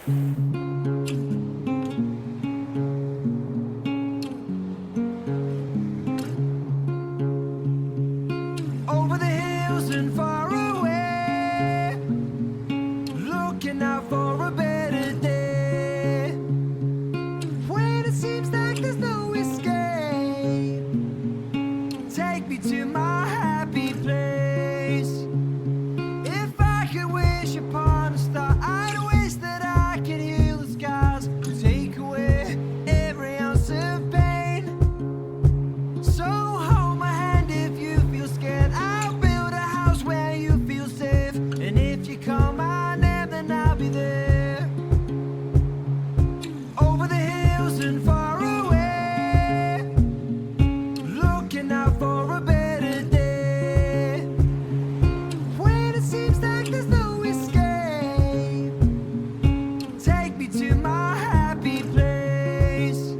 Over the hills and far away, looking out for a better day. When it seems like there's no escape, take me to my happy place. If I could wish upon a star, I'd wish that I could heal the skies, take away every ounce of pain. So hold my hand if you feel scared. I'll build a house where you feel safe, and if you call my name, then I'll be there. Over the hills and far away, looking out for a better day. When it seems like there's no escape, take me to my happy place.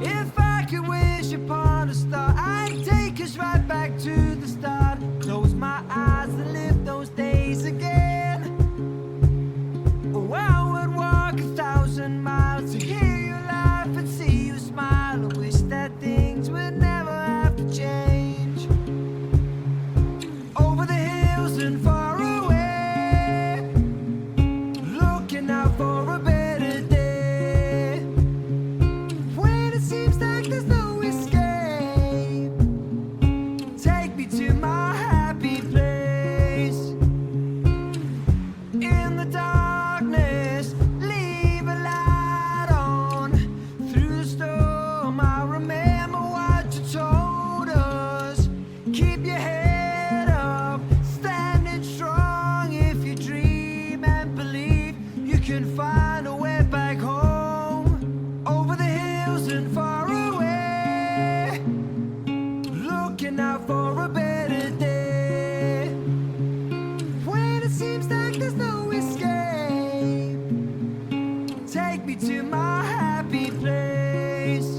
If I could wish upon a star, I'd take us right back to the start. Close my eyes and live those days again. Oh, I would walk 1,000 miles to hear you laugh and see you smile. I wish that things would never have to change. Over the hills and far away, looking out for a better day. When it seems like there's no escape, take me to my happy place. In the darkness, leave a light on. Through the storm, I remember what you told us. Keep your head up, standing strong. If you dream and believe, you can find a way back home. Over the hills and far away, looking out for a better day. When it seems like there's no escape, take me to my happy place.